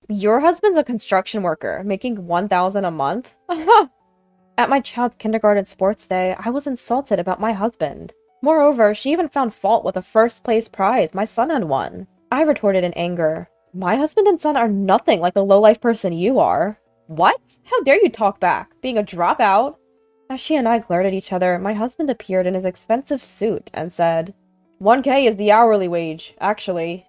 Your husband's a construction worker, making 1,000 a month? At my child's kindergarten sports day, I was insulted about my husband. Moreover, she even found fault with the first place prize my son had won. I retorted in anger. My husband and son are nothing like the low-life person you are. What? How dare you talk back, being a dropout? As she and I glared at each other, my husband appeared in his expensive suit and said, 1K is the hourly wage, actually.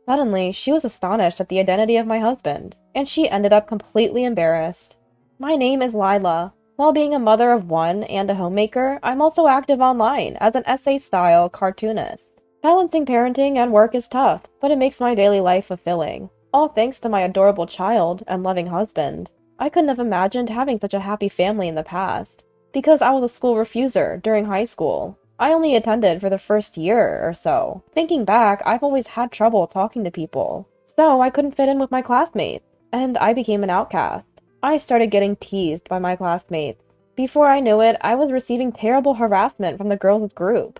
Suddenly, she was astonished at the identity of my husband, and she ended up completely embarrassed. My name is Lila. While being a mother of one and a homemaker, I'm also active online as an essay-style cartoonist. Balancing parenting and work is tough, but it makes my daily life fulfilling. All thanks to my adorable child and loving husband. I couldn't have imagined having such a happy family in the past, because I was a school refuser during high school. I only attended for the first year or so. Thinking back, I've always had trouble talking to people, so I couldn't fit in with my classmates, and I became an outcast. I started getting teased by my classmates. Before I knew it, I was receiving terrible harassment from the girls' group.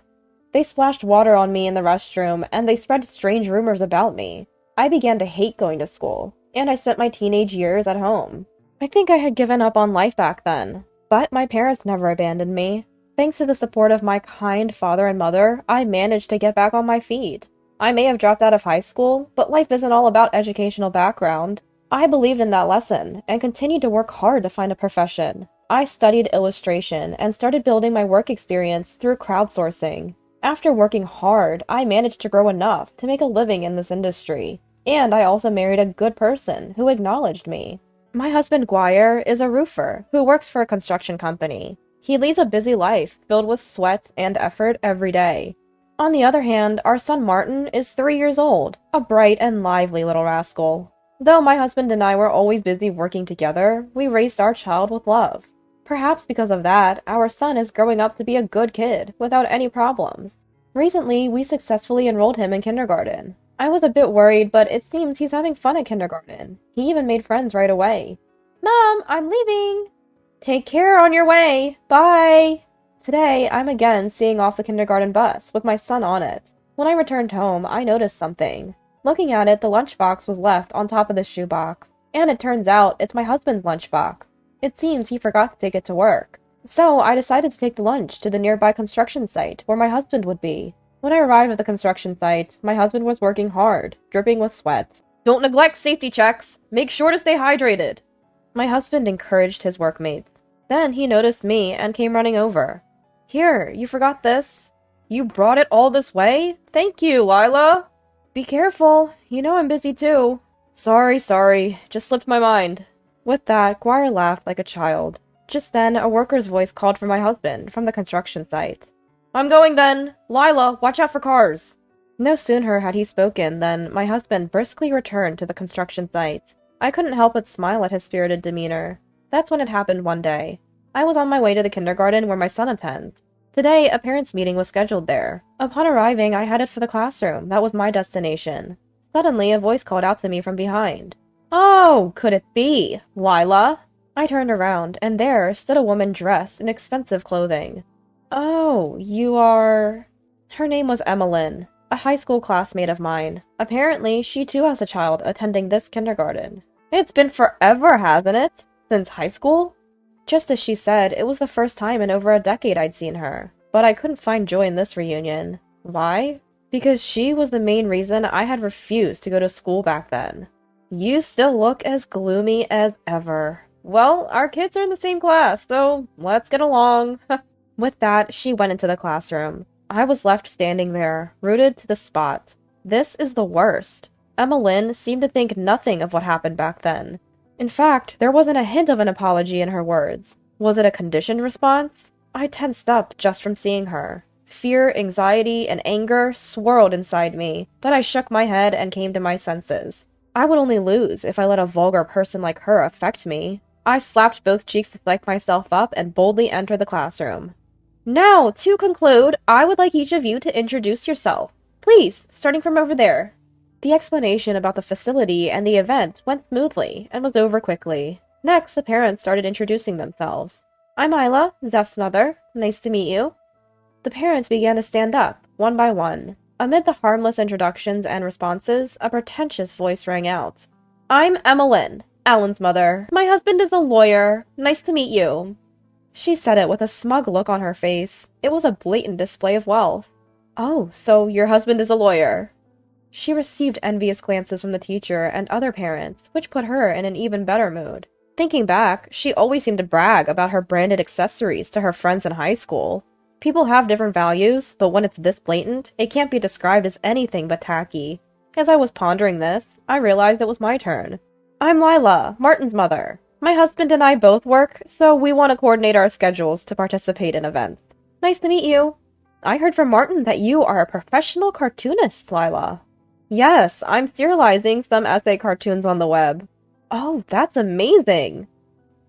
They splashed water on me in the restroom, and they spread strange rumors about me. I began to hate going to school, and I spent my teenage years at home. I think I had given up on life back then, but my parents never abandoned me. Thanks to the support of my kind father and mother, I managed to get back on my feet. I may have dropped out of high school, but life isn't all about educational background. I believed in that lesson and continued to work hard to find a profession. I studied illustration and started building my work experience through crowdsourcing. After working hard, I managed to grow enough to make a living in this industry, and I also married a good person who acknowledged me. My husband Guire is a roofer who works for a construction company. He leads a busy life filled with sweat and effort every day. On the other hand, our son Martin is 3 years old, a bright and lively little rascal. Though my husband and I were always busy working together, we raised our child with love. Perhaps because of that, our son is growing up to be a good kid, without any problems. Recently, we successfully enrolled him in kindergarten. I was a bit worried, but it seems he's having fun at kindergarten. He even made friends right away. Mom, I'm leaving! Take care on your way! Bye! Today, I'm again seeing off the kindergarten bus, with my son on it. When I returned home, I noticed something. Looking at it, the lunchbox was left on top of the shoebox, and it turns out it's my husband's lunchbox. It seems he forgot to take it to work. So I decided to take the lunch to the nearby construction site where my husband would be. When I arrived at the construction site, my husband was working hard, dripping with sweat. Don't neglect safety checks. Make sure to stay hydrated. My husband encouraged his workmates. Then he noticed me and came running over. Here, you forgot this. You brought it all this way? Thank you, Lila. Be careful. You know I'm busy too. Sorry. Just slipped my mind. With that, Guire laughed like a child. Just then, a worker's voice called for my husband from the construction site. I'm going then. Lila, watch out for cars. No sooner had he spoken than my husband briskly returned to the construction site. I couldn't help but smile at his spirited demeanor. That's when it happened one day. I was on my way to the kindergarten where my son attends. Today, a parents' meeting was scheduled there. Upon arriving, I headed for the classroom. That was my destination. Suddenly, a voice called out to me from behind. Oh, could it be? Lila? I turned around, and there stood a woman dressed in expensive clothing. Oh, you are... Her name was Emmeline, a high school classmate of mine. Apparently, she too has a child attending this kindergarten. It's been forever, hasn't it? Since high school? Just as she said, it was the first time in over a decade I'd seen her. But I couldn't find joy in this reunion. Why? Because she was the main reason I had refused to go to school back then. You still look as gloomy as ever. Well, our kids are in the same class, so let's get along. With that, she went into the classroom. I was left standing there, rooted to the spot. This is the worst. Emmeline seemed to think nothing of what happened back then. In fact, there wasn't a hint of an apology in her words. Was it a conditioned response? I tensed up just from seeing her. Fear, anxiety, and anger swirled inside me, but I shook my head and came to my senses. I would only lose if I let a vulgar person like her affect me. I slapped both cheeks to psych myself up and boldly entered the classroom. Now, to conclude, I would like each of you to introduce yourself. Please, starting from over there. The explanation about the facility and the event went smoothly and was over quickly. Next, the parents started introducing themselves. I'm Isla, Zeph's mother. Nice to meet you. The parents began to stand up, one by one. Amid the harmless introductions and responses, a pretentious voice rang out. I'm Emmeline, Alan's mother. My husband is a lawyer. Nice to meet you. She said it with a smug look on her face. It was a blatant display of wealth. Oh, so your husband is a lawyer. She received envious glances from the teacher and other parents, which put her in an even better mood. Thinking back, she always seemed to brag about her branded accessories to her friends in high school. People have different values, but when it's this blatant, it can't be described as anything but tacky. As I was pondering this, I realized it was my turn. I'm Lila, Martin's mother. My husband and I both work, so we want to coordinate our schedules to participate in events. Nice to meet you. I heard from Martin that you are a professional cartoonist, Lila. Yes, I'm serializing some essay cartoons on the web. Oh, that's amazing!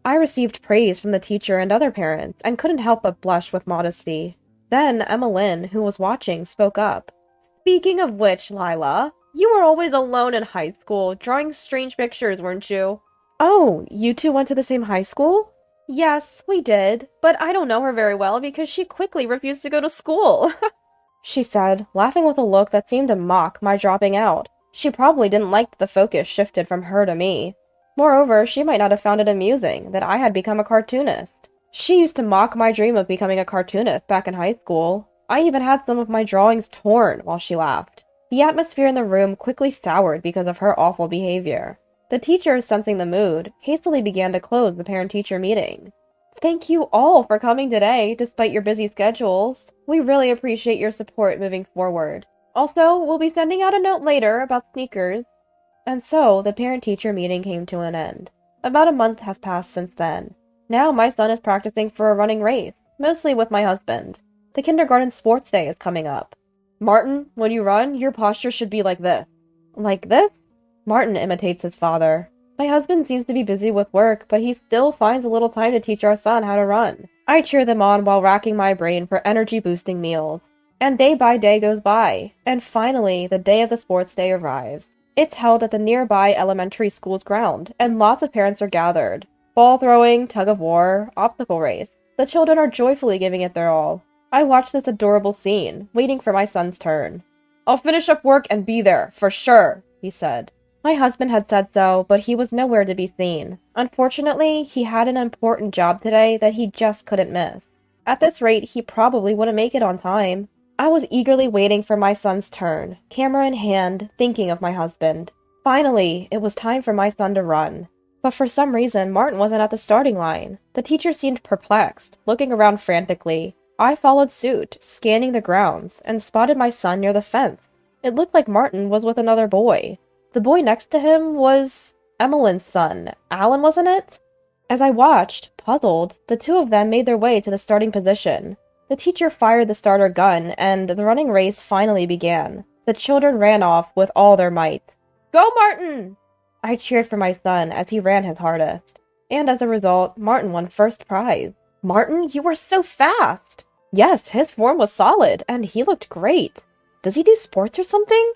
I received praise from the teacher and other parents, and couldn't help but blush with modesty. Then Emmeline, who was watching, spoke up. Speaking of which, Lila, you were always alone in high school, drawing strange pictures, weren't you? Oh, you two went to the same high school? Yes, we did, but I don't know her very well because she quickly refused to go to school, she said, laughing with a look that seemed to mock my dropping out. She probably didn't like that the focus shifted from her to me. Moreover, she might not have found it amusing that I had become a cartoonist. She used to mock my dream of becoming a cartoonist back in high school. I even had some of my drawings torn while she laughed. The atmosphere in the room quickly soured because of her awful behavior. The teacher, sensing the mood, hastily began to close the parent-teacher meeting. Thank you all for coming today, despite your busy schedules. We really appreciate your support moving forward. Also, we'll be sending out a note later about sneakers. And so, the parent-teacher meeting came to an end. About a month has passed since then. Now my son is practicing for a running race, mostly with my husband. The kindergarten sports day is coming up. Martin, when you run, your posture should be like this. Like this? Martin imitates his father. My husband seems to be busy with work, but he still finds a little time to teach our son how to run. I cheer them on while racking my brain for energy-boosting meals. And day by day goes by, and finally, the day of the sports day arrives. It's held at the nearby elementary school's ground, and lots of parents are gathered. Ball throwing, tug-of-war, obstacle race. The children are joyfully giving it their all. I watch this adorable scene, waiting for my son's turn. I'll finish up work and be there, for sure, he said. My husband had said so, but he was nowhere to be seen. Unfortunately, he had an important job today that he just couldn't miss. At this rate, he probably wouldn't make it on time. I was eagerly waiting for my son's turn, camera in hand, thinking of my husband. Finally, it was time for my son to run. But for some reason, Martin wasn't at the starting line. The teacher seemed perplexed, looking around frantically. I followed suit, scanning the grounds, and spotted my son near the fence. It looked like Martin was with another boy. The boy next to him was Emmeline's son. Alan, wasn't it? As I watched, puzzled, the two of them made their way to the starting position. The teacher fired the starter gun, and the running race finally began. The children ran off with all their might. Go, Martin! I cheered for my son as he ran his hardest. And as a result, Martin won first prize. Martin, you were so fast! Yes, his form was solid, and he looked great. Does he do sports or something?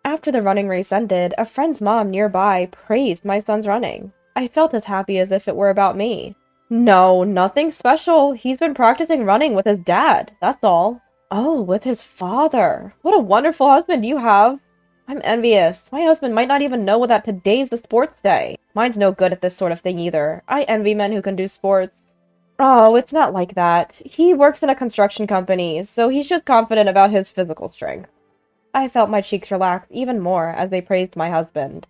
After the running race ended, a friend's mom nearby praised my son's running. I felt as happy as if it were about me. No, nothing special. He's been practicing running with his dad, that's all. Oh, with his father. What a wonderful husband you have. I'm envious. My husband might not even know that today's the sports day. Mine's no good at this sort of thing either. I envy men who can do sports. Oh, it's not like that. He works in a construction company, so he's just confident about his physical strength. I felt my cheeks relax even more as they praised my husband.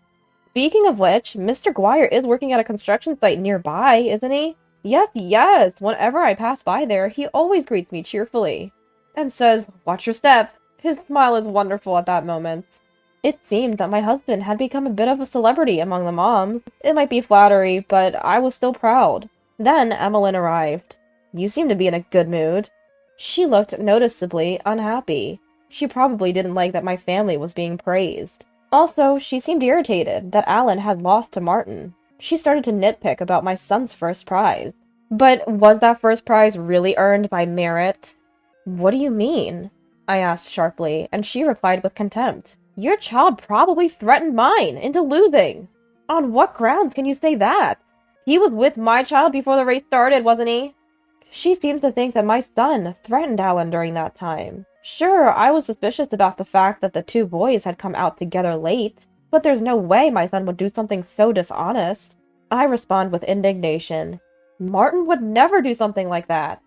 Speaking of which, Mr. Guire is working at a construction site nearby, isn't he? Yes. Whenever I pass by there, he always greets me cheerfully. And says, watch your step. His smile is wonderful at that moment. It seemed that my husband had become a bit of a celebrity among the moms. It might be flattery, but I was still proud. Then Emmeline arrived. You seem to be in a good mood. She looked noticeably unhappy. She probably didn't like that my family was being praised. Also, she seemed irritated that Alan had lost to Martin. She started to nitpick about my son's first prize. But was that first prize really earned by merit? What do you mean? I asked sharply, and she replied with contempt. Your child probably threatened mine into losing. On what grounds can you say that? He was with my child before the race started, wasn't he? She seems to think that my son threatened Alan during that time. Sure, I was suspicious about the fact that the two boys had come out together late, but there's no way my son would do something so dishonest. I respond with indignation. Martin would never do something like that.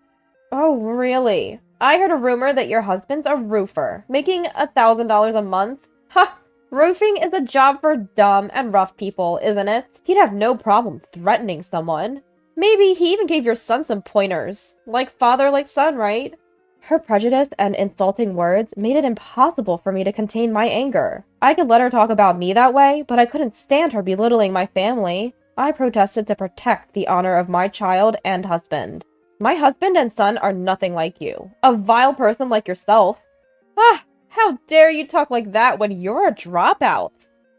Oh, really? I heard a rumor that your husband's a roofer, making $1,000 a month. Ha! Roofing is a job for dumb and rough people, isn't it? He'd have no problem threatening someone. Maybe he even gave your son some pointers. Like father, like son, right? Her prejudice and insulting words made it impossible for me to contain my anger. I could let her talk about me that way, but I couldn't stand her belittling my family. I protested to protect the honor of my child and husband. My husband and son are nothing like you. A vile person like yourself. Ah, how dare you talk like that when you're a dropout?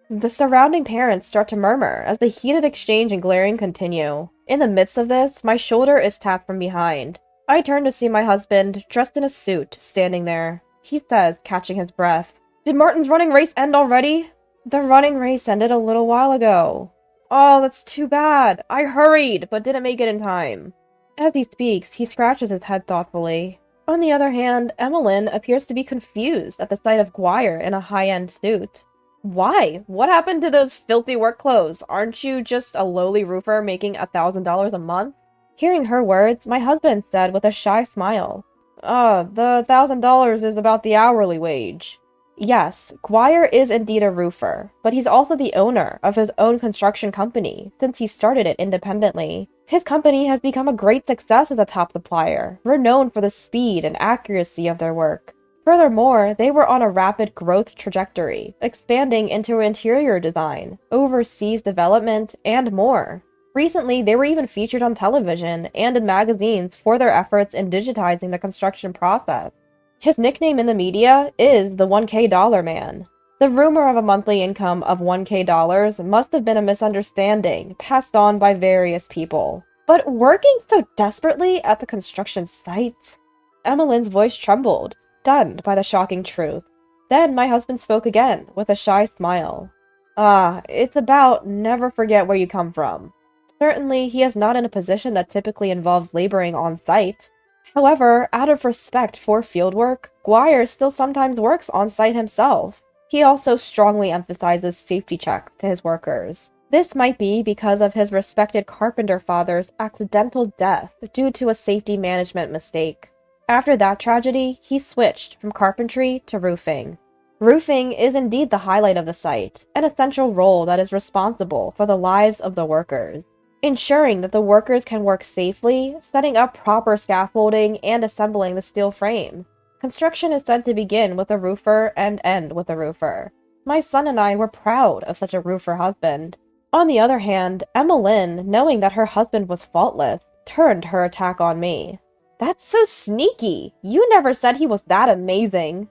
The surrounding parents start to murmur as the heated exchange and glaring continue. In the midst of this, my shoulder is tapped from behind. I turn to see my husband, dressed in a suit, standing there. He says, catching his breath, "Did Martin's running race end already?" "The running race ended a little while ago." "Oh, that's too bad. I hurried, but didn't make it in time." As he speaks, he scratches his head thoughtfully. On the other hand, Emmeline appears to be confused at the sight of Guire in a high-end suit. Why? What happened to those filthy work clothes? Aren't you just a lowly roofer making $1,000 a month? Hearing her words, my husband said with a shy smile, The $1,000 is about the hourly wage." Yes, Guire is indeed a roofer, but he's also the owner of his own construction company since he started it independently. His company has become a great success as a top supplier, renowned for the speed and accuracy of their work. Furthermore, they were on a rapid growth trajectory, expanding into interior design, overseas development, and more. Recently, they were even featured on television and in magazines for their efforts in digitizing the construction process. His nickname in the media is the $1K Man. The rumor of a monthly income of $1K must have been a misunderstanding passed on by various people. But working so desperately at the construction site? Emmeline's voice trembled, stunned by the shocking truth. Then my husband spoke again, with a shy smile. It's about never forget where you come from. Certainly, he is not in a position that typically involves laboring on site. However, out of respect for fieldwork, Guire still sometimes works on site himself. He also strongly emphasizes safety checks to his workers. This might be because of his respected carpenter father's accidental death due to a safety management mistake. After that tragedy, he switched from carpentry to roofing. Roofing is indeed the highlight of the site, an essential role that is responsible for the lives of the workers. Ensuring that the workers can work safely, setting up proper scaffolding, and assembling the steel frame. Construction is said to begin with a roofer and end with a roofer. My son and I were proud of such a roofer husband. On the other hand, Emmeline, knowing that her husband was faultless, turned her attack on me. "That's so sneaky! You never said he was that amazing!"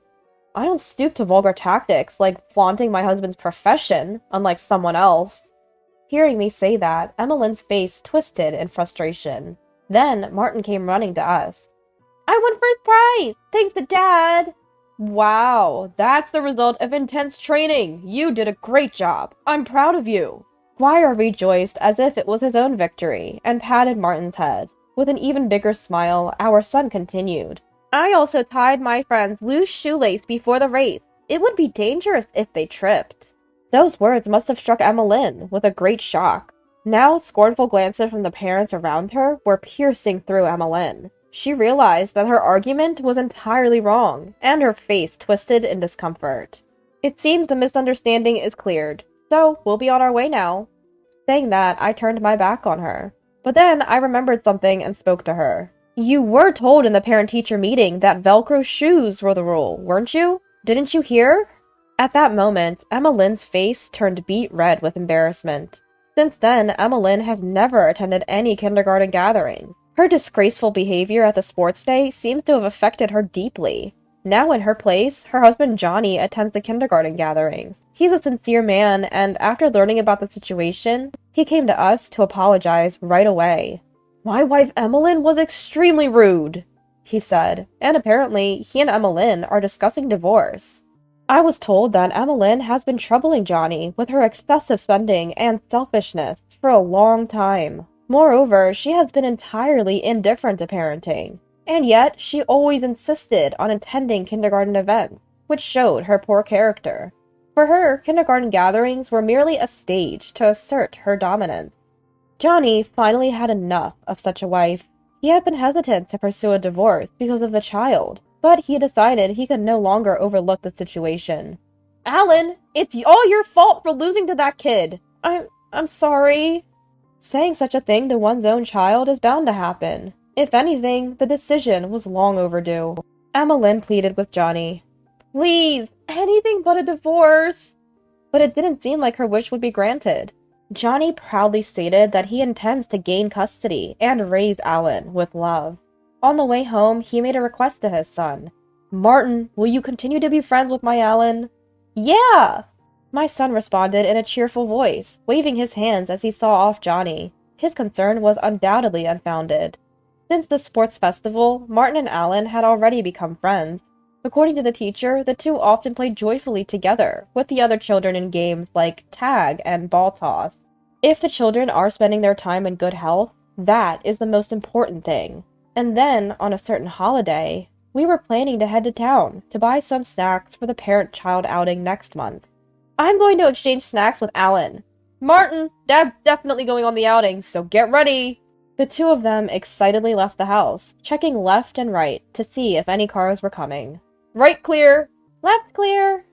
I don't stoop to vulgar tactics like flaunting my husband's profession, unlike someone else. Hearing me say that, Emmeline's face twisted in frustration. Then Martin came running to us. "I won first prize! Thanks to Dad!" "Wow, that's the result of intense training! You did a great job! I'm proud of you!" Guire rejoiced as if it was his own victory, and patted Martin's head. With an even bigger smile, our son continued. "I also tied my friend's loose shoelace before the race. It would be dangerous if they tripped." Those words must have struck Emmeline with a great shock. Now, scornful glances from the parents around her were piercing through Emmeline. She realized that her argument was entirely wrong, and her face twisted in discomfort. "It seems the misunderstanding is cleared, so we'll be on our way now." Saying that, I turned my back on her. But then I remembered something and spoke to her. "You were told in the parent-teacher meeting that Velcro shoes were the rule, weren't you? Didn't you hear?" At that moment, Emmeline's face turned beet red with embarrassment. Since then, Emmeline has never attended any kindergarten gathering. Her disgraceful behavior at the sports day seems to have affected her deeply. Now in her place, her husband Johnny attends the kindergarten gatherings. He's a sincere man, and after learning about the situation, he came to us to apologize right away. "My wife Emmeline was extremely rude," he said, and apparently he and Emmeline are discussing divorce. I was told that Emmeline has been troubling Johnny with her excessive spending and selfishness for a long time. Moreover, she has been entirely indifferent to parenting, and yet she always insisted on attending kindergarten events, which showed her poor character. For her, kindergarten gatherings were merely a stage to assert her dominance. Johnny finally had enough of such a wife. He had been hesitant to pursue a divorce because of the child, but he decided he could no longer overlook the situation. Alan, it's all your fault for losing to that kid. I'm sorry. Saying such a thing to one's own child is bound to happen. If anything, the decision was long overdue. Emmeline pleaded with Johnny. Please, anything but a divorce. But it didn't seem like her wish would be granted. Johnny proudly stated that he intends to gain custody and raise Alan with love. On the way home, he made a request to his son. Martin, will you continue to be friends with my Alan? Yeah! My son responded in a cheerful voice, waving his hands as he saw off Johnny. His concern was undoubtedly unfounded. Since the sports festival, Martin and Alan had already become friends. According to the teacher, the two often played joyfully together, with the other children in games like tag and ball toss. If the children are spending their time in good health, that is the most important thing. And then, on a certain holiday, we were planning to head to town to buy some snacks for the parent-child outing next month. I'm going to exchange snacks with Alan. Martin, Dad's definitely going on the outing, so get ready! The two of them excitedly left the house, checking left and right to see if any cars were coming. Right clear! Left clear!